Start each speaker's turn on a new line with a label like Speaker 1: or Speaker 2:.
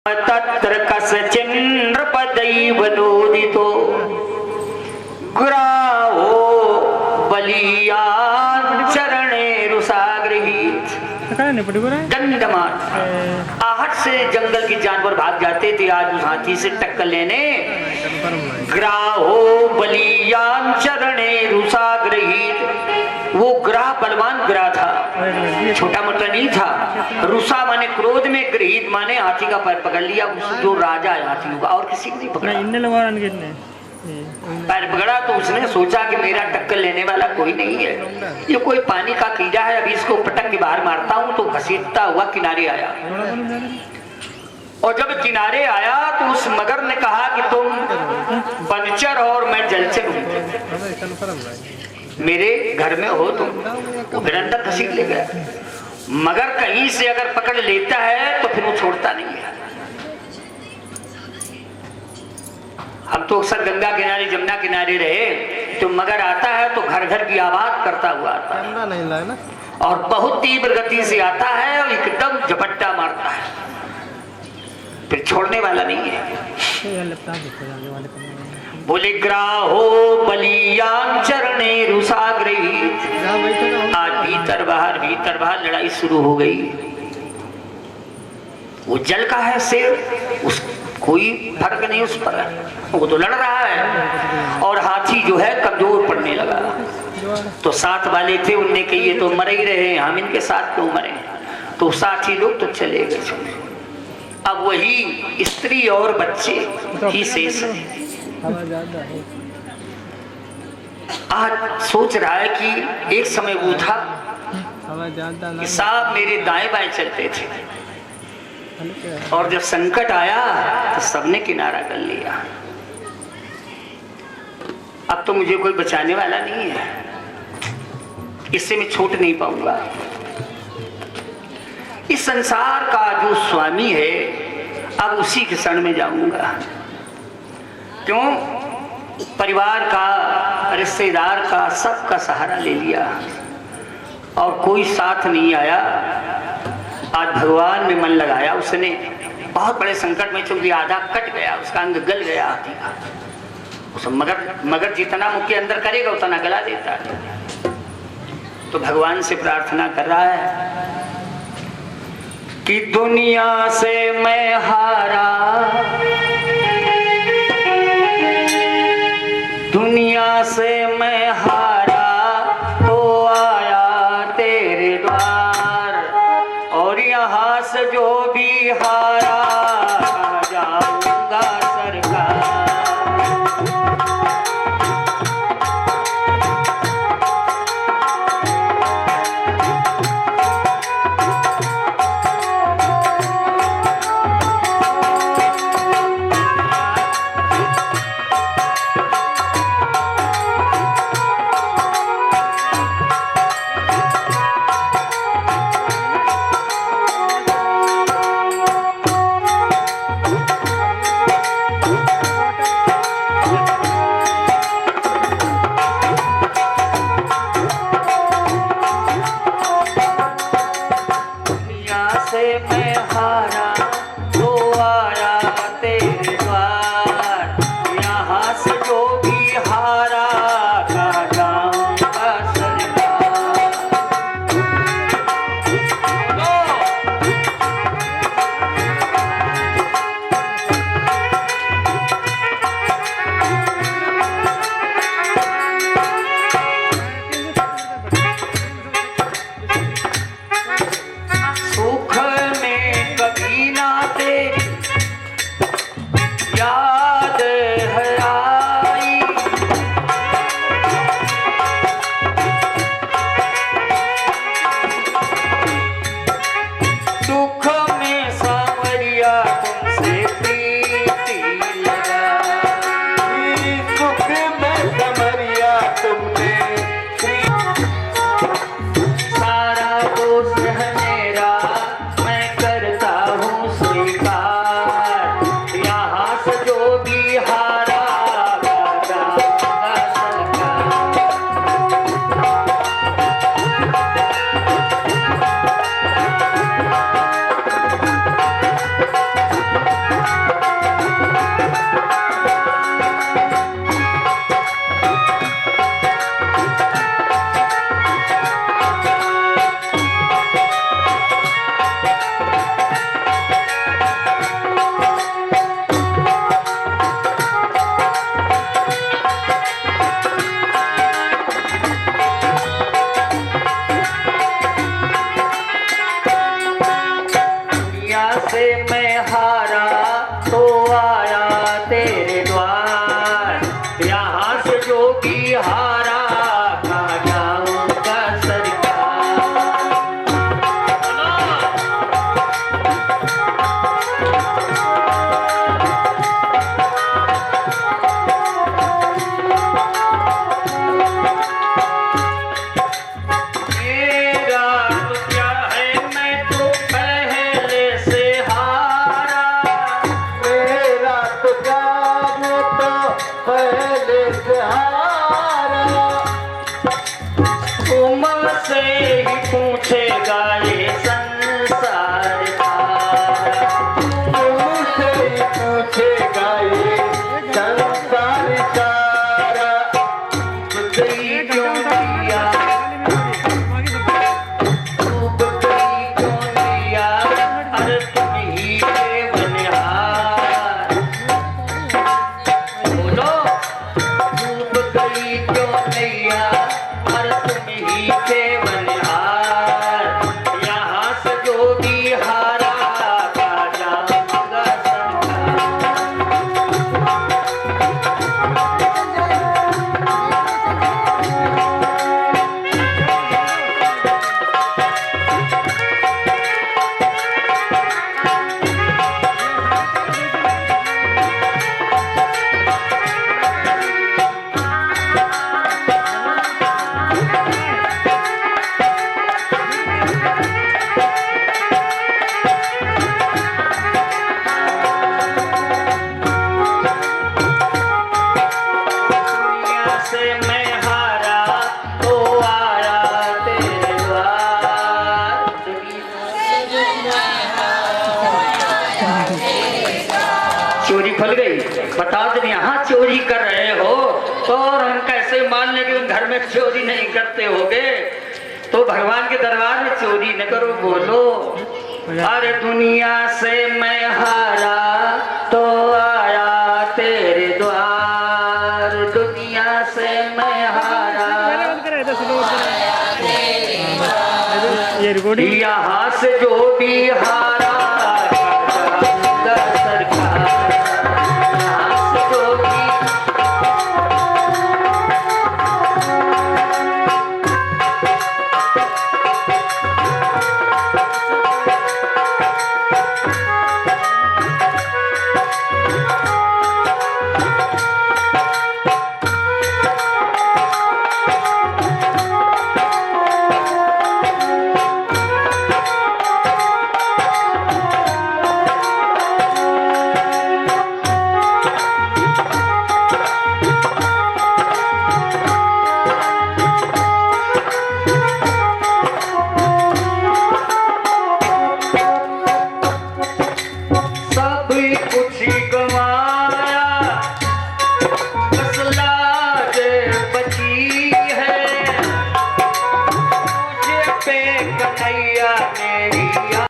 Speaker 1: तत्र कस्चिन्नृपदैवनोदितो ग्राहो बलियान् चरणेरुसागृहीत। दंडमान आहट से जंगल के जानवर भाग जाते थे, आज उस हाथी से टक्कर लेने। ग्राहो बलियान् चरणेरुसागृहीत, वो ग्राह बलवान ग्राह था, छोटा मोटा नहीं था। रुसा माने क्रोध में, गृहीत माने हाथी का पैर पकड़ लिया। जो राजा है हाथियों का, और किसी को नहीं पकड़ा। पैर पकड़ा तो उसने सोचा कि मेरा टक्कर लेने वाला कोई नहीं है, ये कोई पानी का कीड़ा है, अभी इसको पटक के बाहर मारता हूँ। तो घसीटता हुआ किनारे आया, और जब किनारे आया तो उस मगर ने कहा कि तुम बनचर और मैं जलचर हूँ, मेरे घर में हो तुम। वो फिर अंदर घसीट ले गया। मगर कहीं से अगर पकड़ लेता है तो फिर वो छोड़ता नहीं है। हम तो अक्सर गंगा किनारे जमुना किनारे रहे, तो मगर आता है तो घर घर की आवाज करता हुआ आता है, और बहुत तीव्र गति से आता है और एकदम झपट्टा मारता है, फिर छोड़ने वाला नहीं है। बोले ग्राहो बलियान् चरणेरुसागृहीत। आज भीतर बाहर लड़ाई शुरू हो गई। वो जल का है शेर, उस कोई फर्क नहीं उस पर, वो तो लड़ रहा है, और हाथी जो है कमजोर पड़ने लगा। तो साथ वाले थे, उनने कही ये तो मर ही रहे, हम इनके साथ क्यों मरे। तो साथी लोग तो चले गए। अब वही स्त्री और बच्चे ही शेष है। आज सोच रहा है कि एक समय वो था कि साहब मेरे दाएं बाएं चलते थे, और जब संकट आया तो सबने किनारा कर लिया। अब तो मुझे कोई बचाने वाला नहीं है, इससे मैं छूट नहीं पाऊंगा। इस संसार का जो स्वामी है, अब उसी के शरण में जाऊंगा। क्यों? परिवार का, रिश्तेदार का, सबका सहारा ले लिया और कोई साथ नहीं आया। आज भगवान में मन लगाया उसने, बहुत बड़े संकट में, चूंकि आधा कट गया, उसका अंग गल गया हाथी का। उस मगर जितना मुख के अंदर करेगा उतना गला देता है। तो भगवान से प्रार्थना कर रहा है कि दुनिया से मैं हारा, दुनिया से मैं हारा, तो आया तेरे द्वार, और यहाँ से जो भी हारा जाऊंगा सरकार। ही पूछेगा ये संसार सारा,
Speaker 2: तुमसे ही पूछेगा ये संसार सारा।
Speaker 1: गई क्यों दिया, डूब गई क्यों दिया, अरे तुम ही के बनिहार। बोलो, डूब गई क्यों नैया, अरे तुम ही के बनिहार। यहाँ से जो भी हारा का जाऊंगा संसार। दुनिया से मैं हारा तो आया तेरे द्वार। चोरी खुल गई, बताओ तुम यहाँ चोरी कर रहे हो तो और हम कैसे मान लें कि तुम घर में चोरी नहीं करते होगे। तो भगवान के दरबार में चोरी न करो। बोलो, अरे दुनिया से मैं हारा तो आया तेरे द्वार। दुनिया से मैं हारा,
Speaker 3: ये रिकॉर्डिंग
Speaker 1: यहाँ से जो भी हारा जाऊंगा सरकार। यहाँ से जो भी सब कुछ गवाया, बस लाज बची है। मुझे पे कन्हैया मेरी